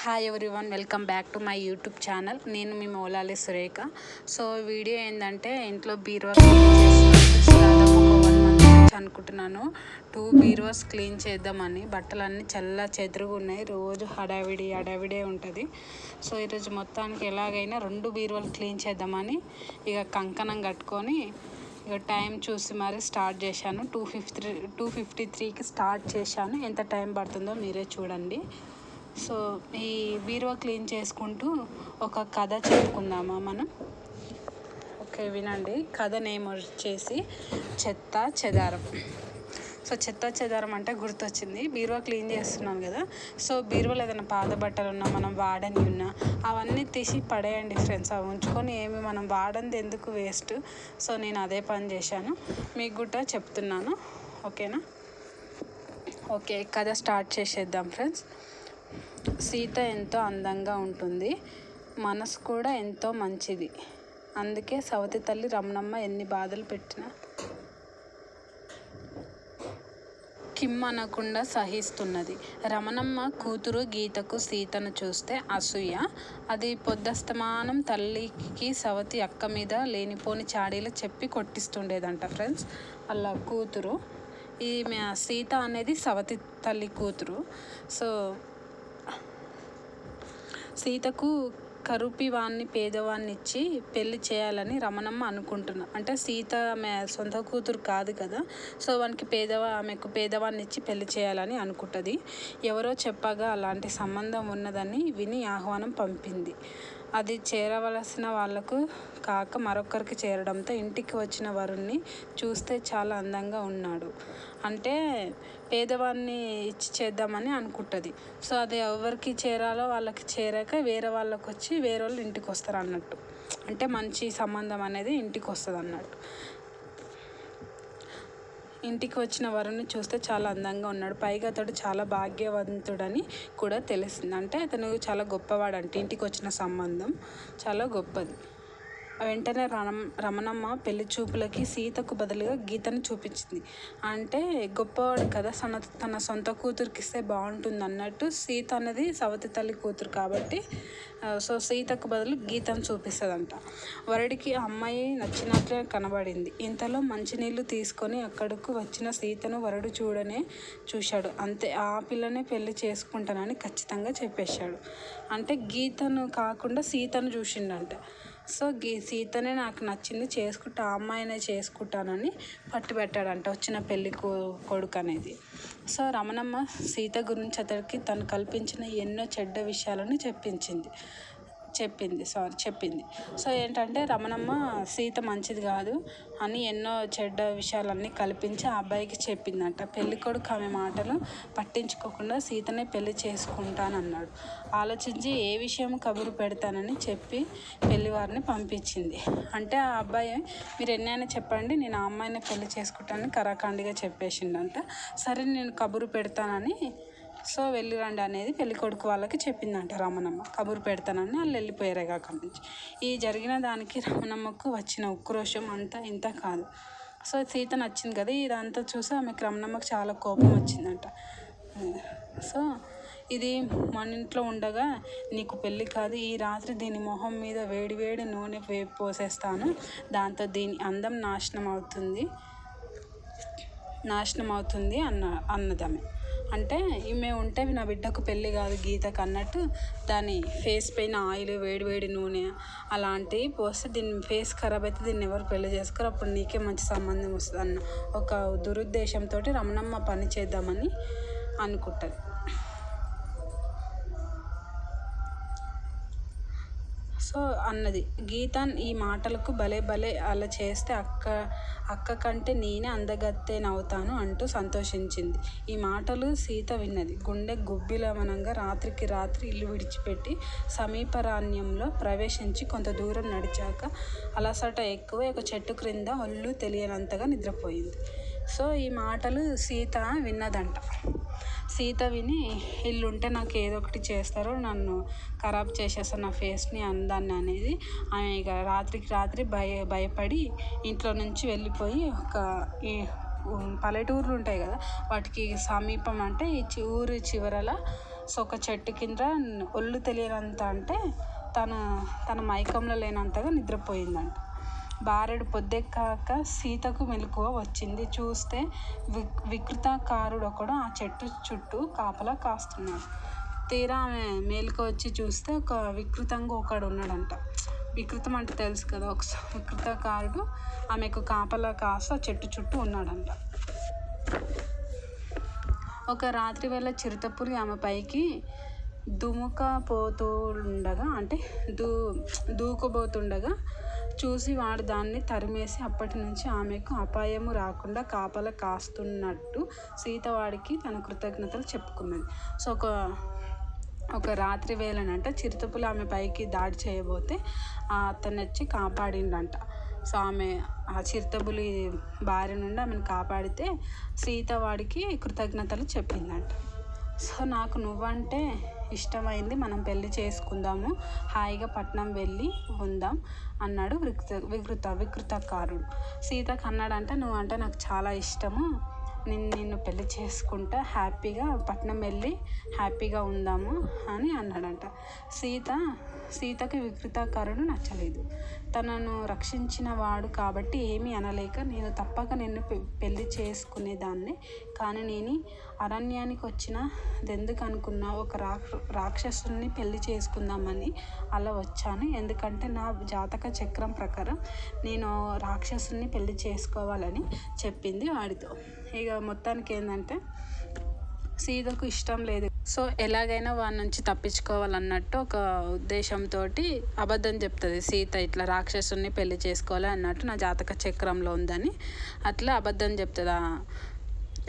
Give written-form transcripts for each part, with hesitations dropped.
Hi everyone, welcome back to my YouTube channel. నేను మీ Moula Ali Surekha. So video ఏంటంటే ఇంట్లో బీరువా దాదాపు ఒక 1 month నుంచి అనుకుంటున్నాను 2 బీరువాస్ క్లీన్ చేద్దామని. బట్టలన్నీ చల్ల చెదురుగా ఉన్నాయి, రోజు హడావిడే ఉంటుంది. సో ఈరోజు మొత్తానికి ఎలాగైనా 2 బీరువాలు క్లీన్ చేద్దామని ఇక కంకణం కట్టుకొని ఇక టైం చూసి మరి స్టార్ట్ చేశాను. 2:53కి స్టార్ట్ చేశాను. ఎంత టైం పడుతుందో మీరే చూడండి. సో ఈ బీరువా క్లీన్ చేసుకుంటూ ఒక కథ చెప్పుకుందామా మనం? ఓకే, వినండి. కథ నేమ్ వచ్చేసి చెత్త చెదారం. సో చెత్త చెదారం అంటే గుర్తొచ్చింది, బీరువా క్లీన్ చేస్తున్నాను కదా. సో బీరువాలో ఏదైనా పాత బట్టలు ఉన్నా, మనం వాడని ఉన్నా అవన్నీ తీసి పడేయండి ఫ్రెండ్స్. అవి ఉంచుకొని ఏమి మనం వాడంది ఎందుకు వేస్ట్. సో నేను అదే పని చేశాను, మీకు కూడా చెప్తున్నాను. ఓకేనా? ఓకే, కథ స్టార్ట్ చేసేద్దాం ఫ్రెండ్స్. సీత ఎంతో అందంగా ఉంటుంది, మనసు కూడా ఎంతో మంచిది. అందుకే సవతి తల్లి రమణమ్మ ఎన్ని బాధలు పెట్టినా కిమ్మనకుండా సహిస్తున్నది. రమణమ్మ కూతురు గీతకు సీతను చూస్తే అసూయ. అది పొద్దస్తమానం తల్లికి సవతి అక్క మీద లేనిపోని చాడీలు చెప్పి కొట్టిస్తుండేదంట ఫ్రెండ్స్. వాళ్ళ కూతురు ఈమె సీత అనేది సవతి తల్లి కూతురు. సో సీతకు కరుపివాణ్ణి పేదవాన్ని ఇచ్చి పెళ్లి చేయాలని రమణమ్మ అనుకుంటున్నా. అంటే సీత ఆమె సొంత కూతురు కాదు కదా. సో ఆమెకు పేదవాన్ని ఇచ్చి పెళ్లి చేయాలని అనుకుంటుంది. ఎవరో చెప్పగా అలాంటి సంబంధం ఉన్నదని విని ఆహ్వానం పంపింది. అది చేరవలసిన వాళ్లకు కాక మరొకరికి చేరడంతో ఇంటికి వచ్చిన వరుణ్ణి చూస్తే చాలా అందంగా ఉన్నాడు. అంటే పేదవాన్ని ఇచ్చి చేద్దామని అనుకుంటుంది. సో అది ఎవరికి చేరాలో వాళ్ళకి చేరాక వేరే వాళ్ళకి వచ్చి వేరే వాళ్ళు ఇంటికి వస్తారు అన్నట్టు. అంటే మంచి సంబంధం అనేది ఇంటికి వస్తుంది అన్నట్టు. ఇంటికి వచ్చిన వరుణ్ణి చూస్తే చాలా అందంగా ఉన్నాడు, పైగా అతడు చాలా భాగ్యవంతుడని కూడా తెలిసింది. అంటే అతను చాలా గొప్పవాడంటే ఇంటికి వచ్చిన సంబంధం చాలా గొప్పది. వెంటనే రమణమ్మ పెళ్లి చూపులకి సీతకు బదులుగా గీతను చూపించింది. అంటే గొప్పవాడు కదా, తన సొంత కూతురికి ఇస్తే బాగుంటుంది అన్నట్టు. సీత అనేది సవతి తల్లి కూతురు కాబట్టి సో సీతకు బదులు గీతను చూపిస్తుందంట. వరుడికి అమ్మాయి నచ్చినట్లే కనబడింది. ఇంతలో మంచినీళ్ళు తీసుకొని అక్కడకు వచ్చిన సీతను వరుడు చూశాడు. అంతే, ఆ పిల్లనే పెళ్లి చేసుకుంటానని ఖచ్చితంగా చెప్పేశాడు. అంటే గీతను కాకుండా సీతను చూసిండంట. సో సీతనే నాకు నచ్చింది, ఆ అమ్మాయినే చేసుకుంటానని పట్టుబెట్టాడంట వచ్చిన పెళ్లి కొడుకు అనేది. సో రమణమ్మ సీత గురించి అతడికి తను కల్పించిన ఎన్నో చెడ్డ విషయాలను చెప్పింది. సో ఏంటంటే రమణమ్మ సీత మంచిది కాదు అని ఎన్నో చెడ్డ విషయాలన్నీ కల్పించి ఆ అబ్బాయికి చెప్పిందంట. పెళ్లి కొడుకు ఆమె మాటలు పట్టించుకోకుండా సీతనే పెళ్లి చేసుకుంటానన్నాడు. ఆలోచించి ఏ విషయం కబురు పెడతానని చెప్పి పెళ్లివారిని పంపించింది. అంటే ఆ అబ్బాయి, మీరు ఎన్నైనా చెప్పండి, నేను ఆ అమ్మాయిని పెళ్లి చేసుకుంటానని కరాఖండిగా చెప్పేసిండంట. సరే నేను కబురు పెడతానని, సో వెళ్ళిరండి అనేది పెళ్లి కొడుకు వాళ్ళకి చెప్పిందంట రమణమ్మ. కబురు పెడతానని వాళ్ళు వెళ్ళిపోయారు అక్కడి నుంచి. ఈ జరిగిన దానికి రమణమ్మకు వచ్చిన ఉక్రోషం అంతా ఇంత కాదు. సో సీత నచ్చింది కదా, ఇదంతా చూసి ఆమెకు రమణమ్మకు చాలా కోపం వచ్చిందంట. సో ఇది మన ఇంట్లో ఉండగా నీకు పెళ్ళి కాదు, ఈ రాత్రి దీని మొహం మీద వేడి నూనె పోసేస్తాను, దాంతో దీని అందం నాశనం అవుతుంది అన్నదామె. అంటే ఈమె ఉంటే నా బిడ్డకు పెళ్ళి కాదు గీతకు అన్నట్టు దాని ఫేస్ పైన ఆయిల్ వేడి నూనె అలాంటివి పోస్తే దీని ఫేస్ ఖరాబ్ అయితే దీన్ని ఎవరు పెళ్లి చేసుకోరు, అప్పుడు నీకే మంచి సంబంధం వస్తుంది అన్న ఒక దురుద్దేశంతో రమణమ్మ పని చేద్దామని అనుకుంటుంది. సో అన్నది గీత ఈ మాటలకు భలే అలా చేస్తే అక్క కంటే నేనే అందగత్తెనవుతాను అంటూ సంతోషించింది. ఈ మాటలు సీత విన్నది. గుండె గుబ్బిలమనంగా రాత్రికి రాత్రి ఇల్లు విడిచిపెట్టి సమీపరాణ్యంలో ప్రవేశించి కొంత దూరం నడిచాక అలసట ఎక్కువ ఒక చెట్టు క్రింద ఒళ్ళు తెలియనంతగా నిద్రపోయింది. సో ఈ మాటలు సీత విన్నదంట. సీత విని ఇల్లుంటే నాకు ఏదో ఒకటి చేస్తారు, నన్ను ఖరాబ్ చేసేస్తారు, నా ఫేస్ని అందాన్ని అనేది ఆమె ఇక రాత్రికి రాత్రి భయపడి ఇంట్లో నుంచి వెళ్ళిపోయి పల్లెటూర్లు ఉంటాయి కదా, వాటికి సమీపం అంటే ఈ ఊరి చివరల సో ఒక చెట్టు కింద ఒళ్ళు తెలియనంత అంటే తన మైకంలో లేనంతగా నిద్రపోయిందంట. బారెడు పొద్దెక్కాక సీతకు మెలకువ వచ్చింది. చూస్తే వికృతకారుడు ఒకడు ఆ చెట్టు చుట్టూ కాపలా కాస్తున్నాడు. తీరా ఆమె మేలుకు వచ్చి చూస్తే ఒక వికృతంగా ఒకడు ఉన్నాడంట. వికృతం అంటే తెలుసు కదా, ఒక వికృతకారుడు ఆమెకు కాపలా కాస్త చెట్టు చుట్టూ ఉన్నాడంట. ఒక రాత్రి వేళ చిరుతపులి ఆమె పైకి దూకబోతుండగా చూసి వాడు దాన్ని తరిమేసి అప్పటి నుంచి ఆమెకు అపాయము రాకుండా కాపలా కాస్తున్నట్టు సీత వాడికి తన కృతజ్ఞతలు చెప్పుకున్నది. సో ఒక రాత్రి వేళనంట చిరుతపులి ఆమె పైకి దాడి చేయబోతే అతను వచ్చి కాపాడిండంట. సో ఆ చిరుతపులి బారి నుండి ఆమెను కాపాడితే సీత వాడికి కృతజ్ఞతలు చెప్పిందంట. సో నాకు నువ్వంటే ఇష్టమైంది, మనం పెళ్ళి చేసుకుందాము, హాయిగా పట్నం వెళ్ళి ఉందాం అన్నాడు వికృతకారుడు. సీతకు అన్నాడంట, నువ్వంటే నాకు చాలా ఇష్టము, నిన్ను పెళ్ళి చేసుకుంటా, హ్యాపీగా పట్నం వెళ్ళి హ్యాపీగా ఉందాము అని అన్నాడంట. సీతకి వికృతకారుడు నచ్చలేదు. తనను రక్షించిన వాడు కాబట్టి ఏమీ అనలేక, నేను తప్పక నిన్ను పెళ్ళి చేసుకునేదాన్ని, కానీ నేను అరణ్యానికి వచ్చినదెందుకు అనుకున్నా, ఒక రాక్షసుని పెళ్ళి చేసుకుందామని అలా వచ్చాను. ఎందుకంటే నా జాతక చక్రం ప్రకారం నేను రాక్షసుని పెళ్ళి చేసుకోవాలని చెప్పింది వాడితో. ఇక మొత్తానికి ఏంటంటే సీతకు ఇష్టం లేదు. సో ఎలాగైనా వాడి నుంచి తప్పించుకోవాలన్నట్టు ఒక ఉద్దేశంతో అబద్ధం చెప్తుంది సీత, ఇట్లా రాక్షసుని పెళ్లి చేసుకోవాలి అన్నట్టు నా జాతక చక్రంలో ఉందని అట్లా అబద్ధం చెప్తుంది.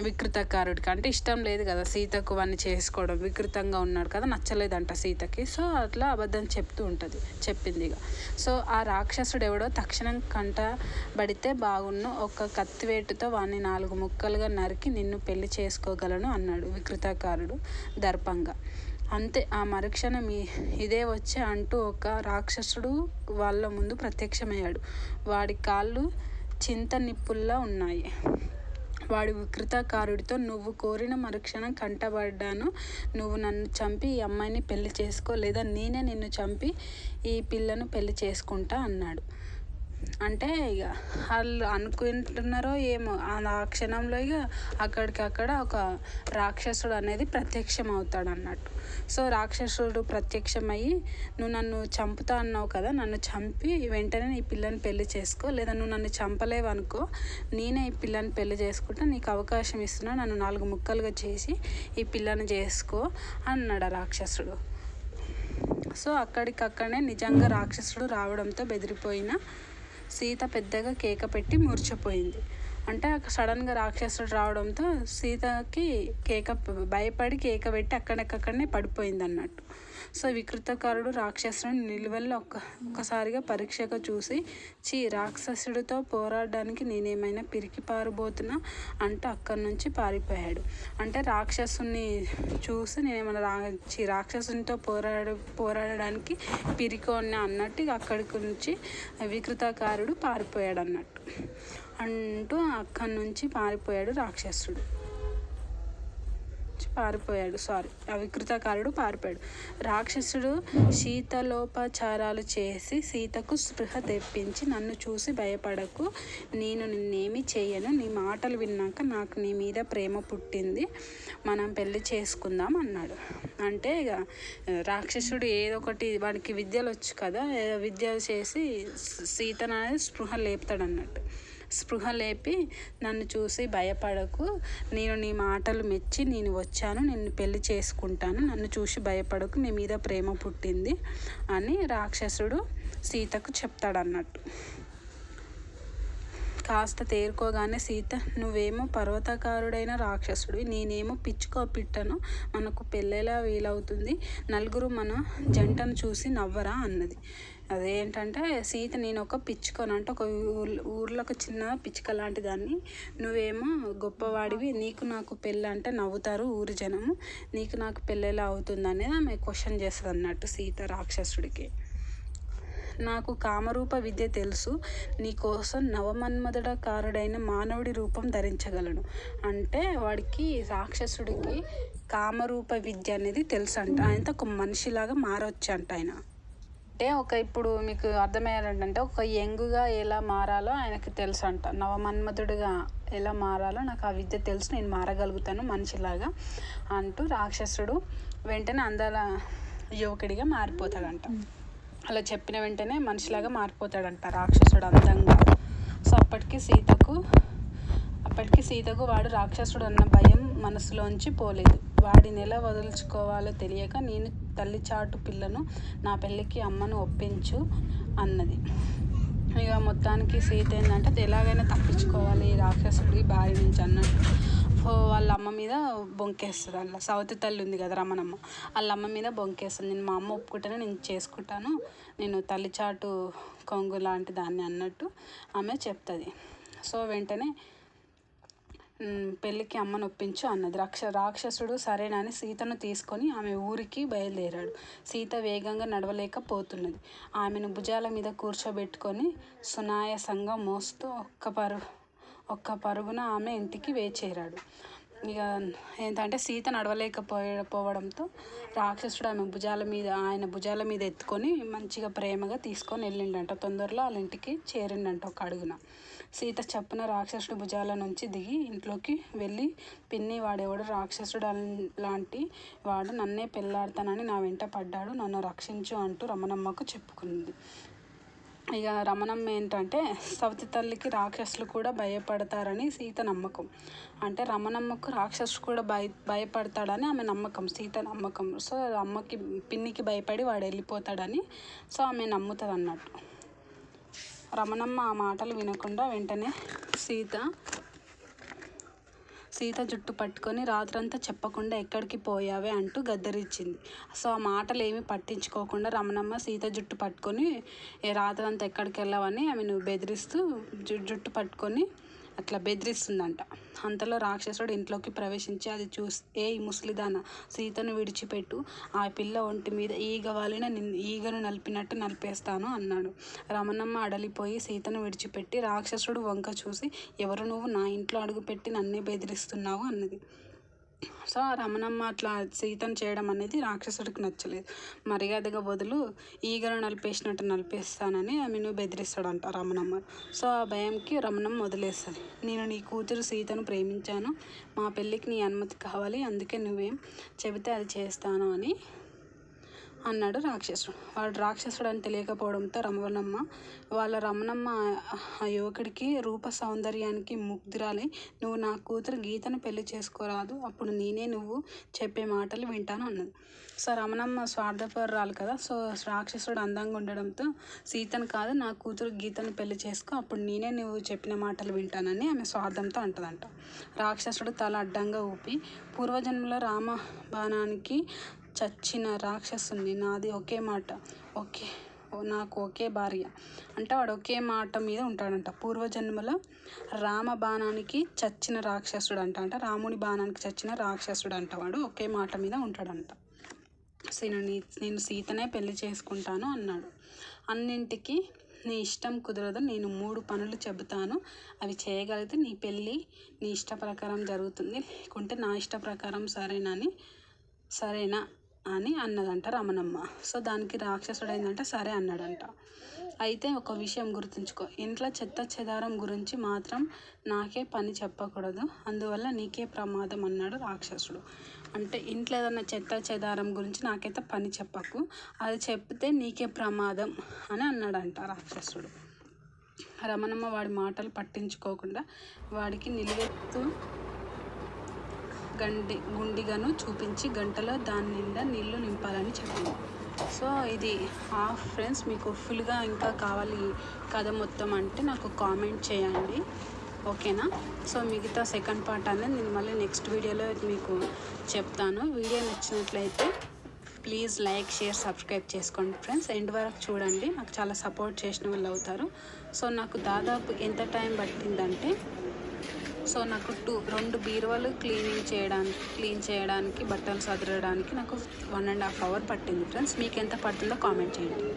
వికృతకారుడికి అంటే ఇష్టం లేదు కదా సీతకు వాడిని చేసుకోవడం, వికృతంగా ఉన్నాడు కదా, నచ్చలేదంట సీతకి. సో అట్లా అబద్ధం చెప్పింది ఇక. సో ఆ రాక్షసుడు ఎవడో తక్షణం కంటబడితే బాగున్ను, ఒక కత్తివేటుతో వాడిని 4 ముక్కలుగా నరికి నిన్ను పెళ్లి చేసుకోగలను అన్నాడు వికృతకారుడు దర్పంగా. అంతే, ఆ మరుక్షణం ఇదే వచ్చే అంటూ ఒక రాక్షసుడు వాళ్ళ ముందు ప్రత్యక్షమయ్యాడు. వాడి కాళ్ళు చింత నిప్పుల్లా ఉన్నాయి. వాడు వికృతకారుడితో, నువ్వు కోరిన మరుక్షణం కంటబడ్డాను, నువ్వు నన్ను చంపి ఈ అమ్మాయిని పెళ్లి చేసుకో, లేదా నేనే నిన్ను చంపి ఈ పిల్లను పెళ్లి చేసుకుంటా అన్నాడు. అంటే ఇక వాళ్ళు అనుకుంటున్నారో ఏమో, ఆ క్షణంలో ఇక అక్కడికక్కడ ఒక రాక్షసుడు అనేది ప్రత్యక్షం అవుతాడు అన్నట్టు. సో రాక్షసుడు ప్రత్యక్షమయ్యి, నువ్వు నన్ను చంపుతా అన్నావు కదా, నన్ను చంపి వెంటనే ఈ పిల్లని పెళ్లి చేసుకో, లేదా నువ్వు నన్ను చంపలేవు అనుకో, నేనే ఈ పిల్లని పెళ్లి చేసుకుంటా, నీకు అవకాశం ఇస్తున్నా, నన్ను 4 ముక్కలుగా చేసి ఈ పిల్లని చేసుకో అన్నాడు ఆ రాక్షసుడు. సో అక్కడికక్కడనే నిజంగా రాక్షసుడు రావడంతో బెదిరిపోయిన సీత పెద్దగా కేక పెట్టి మూర్ఛపోయింది. అంటే సడన్గా రాక్షసుడు రావడంతో సీతకి భయపడి కేక పెట్టి అక్కడికక్కడనే పడిపోయింది అన్నట్టు. సో వికృతకారుడు రాక్షసుడిని నిలువెల్లా ఒక్కసారిగా పరీక్షగా చూసి, రాక్షసుడితో పోరాడడానికి నేనేమైనా పిరికి పారిపోతున్నా అంటూ అక్కడి నుంచి పారిపోయాడు. అంటే రాక్షసుని చూసి నేనేమైనా రాక్షసునితో పోరాడడానికి పిరికోన్నా అన్నట్టు అక్కడి నుంచి వికృతకారుడు పారిపోయాడు అన్నట్టు. అక్కడి నుంచి పారిపోయాడు రాక్షసుడు. ఆ వికృతకారుడు పారిపోయాడు. రాక్షసుడు శీతలోపచారాలు చేసి సీతకు స్పృహ తెప్పించి, నన్ను చూసి భయపడకు, నేను నిన్నేమి చేయను, నీ మాటలు విన్నాక నాకు నీ మీద ప్రేమ పుట్టింది, మనం పెళ్లి చేసుకుందాం అన్నాడు. అంటే ఇక రాక్షసుడు ఏదో ఒకటి, వాడికి విద్యలు వచ్చు కదా, విద్యలు చేసి సీతను అనేది స్పృహ లేపుతాడు అన్నట్టు. స్పృహ లేపి, నన్ను చూసి భయపడకు, నేను నీ మాటలు మెచ్చి నేను వచ్చాను, నిన్ను పెళ్లి చేసుకుంటాను, నన్ను చూసి భయపడకు, నీ మీద ప్రేమ పుట్టింది అని రాక్షసుడు సీతకు చెప్తాడన్నట్టు. కాస్త తేరుకోగానే సీత, నువ్వేమో పర్వతకారుడైన రాక్షసుడు, నేనేమో పిట్టను, మనకు పెళ్ళేలా వీలవుతుంది, నలుగురు మన జంటను చూసి నవ్వరా అన్నది. అదేంటంటే సీత, నేను ఒక పిచ్చుకోను, అంటే ఒక ఊర్లో ఒక చిన్న పిచ్చుక లాంటి దాన్ని, నువ్వేమో గొప్పవాడివి, నీకు నాకు పెళ్ళి అంటే నవ్వుతారు ఊరి జనము, నీకు నాకు పెళ్ళేలా అవుతుంది అనేది ఆమె క్వశ్చన్ చేస్తుంది అన్నట్టు సీత రాక్షసుడికి. నాకు కామరూప విద్య తెలుసు, నీకోసం నవమన్మధుడాకారుడైన మానవుడి రూపం ధరించగలను. అంటే వాడికి రాక్షసుడికి కామరూప విద్య అనేది తెలుసు అంట. ఆయనతో ఒక మనిషిలాగా మారవచ్చు అంట ఆయన. అంటే ఇప్పుడు మీకు అర్థమయ్యాలంటే ఒక యంగుగా ఎలా మారాలో ఆయనకి తెలుసు అంట. నవమన్మధుడిగా ఎలా మారాలో నాకు ఆ విద్య తెలుసు, నేను మారగలుగుతాను మనిషిలాగా అంటూ రాక్షసుడు వెంటనే అందాల యువకుడిగా మారిపోతాడంట. అలా చెప్పిన వెంటనే మనిషిలాగా మారిపోతాడంట రాక్షసుడు అందంగా. సో అప్పటికి సీతకు వాడు రాక్షసుడు అన్న భయం మనసులోంచి పోలేదు. వాడిని ఎలా వదులుచుకోవాలో తెలియక, నేను తల్లి చాటు పిల్లను, నా పెళ్ళికి అమ్మను ఒప్పించు అన్నది. ఇక మొత్తానికి సీత ఏంటంటే ఎలాగైనా తప్పించుకోవాలి ఈ రాక్షసుడి బారి నుంచి అన్నట్టు వాళ్ళ అమ్మ మీద బొంకేస్తుంది. అలా సవతి తల్లి ఉంది కదా రమణమ్మ, వాళ్ళ అమ్మ మీద బొంకేస్తుంది. నేను మా అమ్మ ఒప్పుకుంటేనే నేను చేసుకుంటాను, నేను తల్లి చాటు కొంగు లాంటి దాన్ని అన్నట్టు ఆమె చెప్తుంది. సో వెంటనే పెళ్ళికి అమ్మను ఒప్పించు అన్నది. రాక్షసుడు సరేనని సీతను తీసుకొని ఆమె ఊరికి బయలుదేరాడు. సీత వేగంగా నడవలేకపోతున్నది. ఆమెను భుజాల మీద కూర్చోబెట్టుకొని సునాయాసంగా మోస్తూ ఒక్క పరుగున ఆమె ఇంటికి చేరాడు. ఇక ఏంటంటే సీత నడవలేకపోవడంతో రాక్షసుడు ఆయన భుజాల మీద ఎత్తుకొని మంచిగా ప్రేమగా తీసుకొని వెళ్ళిండంట. తొందరలో వాళ్ళ ఇంటికి చేరిండంట ఒక అడుగున. సీత చప్పున రాక్షసుడి భుజాల నుంచి దిగి ఇంట్లోకి వెళ్ళి, పిన్ని వాడెవడు రాక్షసుడు లాంటి వాడు నన్నే పెళ్ళాడతానని నా వెంట పడ్డాడు, నన్ను రక్షించు అంటూ రమణమ్మకు చెప్పుకుంది. ఇక రమణమ్మ ఏంటంటే సవతి తల్లికి రాక్షసులు కూడా భయపడతారని సీత నమ్మకం. అంటే రమణమ్మకు రాక్షసుడు కూడా భయపడతాడని ఆమె నమ్మకం, సీత నమ్మకం. సో అమ్మకి పిన్నికి భయపడి వాడు వెళ్ళిపోతాడని సో ఆమె నమ్ముతుంది అన్నట్టు. రమణమ్మ ఆ మాటలు వినకుండా వెంటనే సీత జుట్టు పట్టుకొని రాత్రంతా చెప్పకుండా ఎక్కడికి పోయావే అంటూ గద్దరిచ్చింది. సో ఆ మాటలు ఏమీ పట్టించుకోకుండా రమణమ్మ సీత జుట్టు పట్టుకొని రాత్రంతా ఎక్కడికి వెళ్ళావని ఆమెను బెదిరిస్తూ జుట్టు పట్టుకొని అట్లా బెదిరిస్తుందంట. అంతలో రాక్షసుడు ఇంట్లోకి ప్రవేశించి అది చూసి, ఏ ముసలిదాన, సీతను విడిచిపెట్టు, ఆ పిల్ల ఒంటి మీద ఈగ వాలిన ఈగను నలిపినట్టు నలిపేస్తాను అన్నాడు. రమణమ్మ అడలిపోయి సీతను విడిచిపెట్టి రాక్షసుడు వంక చూసి, ఎవరు నువ్వు, నా ఇంట్లో అడుగుపెట్టి నన్నే బెదిరిస్తున్నావు అన్నది. సో రమణమ్మ అట్లా సీతను చేయడం అనేది రాక్షసుడికి నచ్చలేదు. మర్యాదగా బదులు ఈగను నలిపేసినట్టు నలిపేస్తానని ఆమెను బెదిరిస్తాడంట రమణమ్మ. సో ఆ భయంకి రమణమ్మ వదిలేస్తుంది. నేను నీ కూతురు సీతను ప్రేమించాను, మా పెళ్ళికి నీ అనుమతి కావాలి, అందుకే నువ్వేం చెబితే అది చేస్తాను అని అన్నాడు రాక్షసుడు. వాడు రాక్షసుడు అని తెలియకపోవడంతో రమణమ్మ ఆ యువకుడికి రూప సౌందర్యానికి ముగ్ధురాలై, నువ్వు నా కూతురు గీతను పెళ్లి చేసుకోరాదు, అప్పుడు నేనే నువ్వు చెప్పే మాటలు వింటాను అన్నది. సో రమణమ్మ స్వార్థపరురాలు కదా. సో రాక్షసుడు అందంగా ఉండడంతో సీతను కాదు, నా కూతురు గీతను పెళ్లి చేసుకో, అప్పుడు నేనే నువ్వు చెప్పిన మాటలు వింటానని ఆమె స్వార్థంతో అంటదంట. రాక్షసుడు తల అడ్డంగా ఊపి, పూర్వజన్మలో రామబాణానికి చచ్చిన రాక్షసుని నాది ఒకే మాట, నాకు ఒకే భార్య అంటే వాడు ఒకే మాట మీద ఉంటాడంట. పూర్వజన్మలో రామ బాణానికి చచ్చిన రాక్షసుడు అంటే రాముని బాణానికి చచ్చిన రాక్షసుడు అంట, వాడు ఒకే మాట మీద ఉంటాడంట. నేను సీతనే పెళ్లి చేసుకుంటాను అన్నాడు. అన్నింటికి నీ ఇష్టం కుదరదు, నేను 3 పనులు చెబుతాను, అవి చేయగలిగితే నీ పెళ్ళి నీ ఇష్ట ప్రకారం జరుగుతుంది, లేకుంటే నా ఇష్ట ప్రకారం సరేనా అని అన్నదంట రమణమ్మ. సో దానికి రాక్షసుడు ఏంటంటే సరే అన్నాడంట. అయితే ఒక విషయం గుర్తుంచుకో, ఇంట్లో చెత్త చెదారం గురించి మాత్రం నాకే పని చెప్పకూడదు, అందువల్ల నీకే ప్రమాదం అన్నాడు రాక్షసుడు. అంటే ఇంట్లో ఏదన్నా చెత్త చెదారం గురించి నాకైతే పని చెప్పకు, అది చెప్తే నీకే ప్రమాదం అని అన్నాడంట రాక్షసుడు. రమణమ్మ వాడి మాటలు పట్టించుకోకుండా వాడికి నిలువెత్తు గుండిగను చూపించి గంటలో దాని నిండా నీళ్లు నింపాలని చెప్పింది. సో ఇది ఫ్రెండ్స్, మీకు ఫుల్గా ఇంకా కావాలి కథ మొత్తం అంటే నాకు కామెంట్ చేయండి, ఓకేనా. సో మిగతా సెకండ్ పార్ట్ అనేది నేను మళ్ళీ నెక్స్ట్ వీడియోలో మీకు చెప్తాను. వీడియో నచ్చినట్లయితే ప్లీజ్ లైక్, షేర్, సబ్స్క్రైబ్ చేసుకోండి ఫ్రెండ్స్. ఎండ్ వరకు చూడండి, నాకు చాలా సపోర్ట్ చేసిన వాళ్ళు అవుతారు. సో నాకు దాదాపు ఎంత టైం పట్టిందంటే, సో నాకు 2 బీరువాలు క్లీన్ చేయడానికి బట్టలు సదరడానికి నాకు 1.5 hour పట్టింది ఫ్రెండ్స్. మీకు ఎంత పడుతుందో కామెంట్ చేయండి.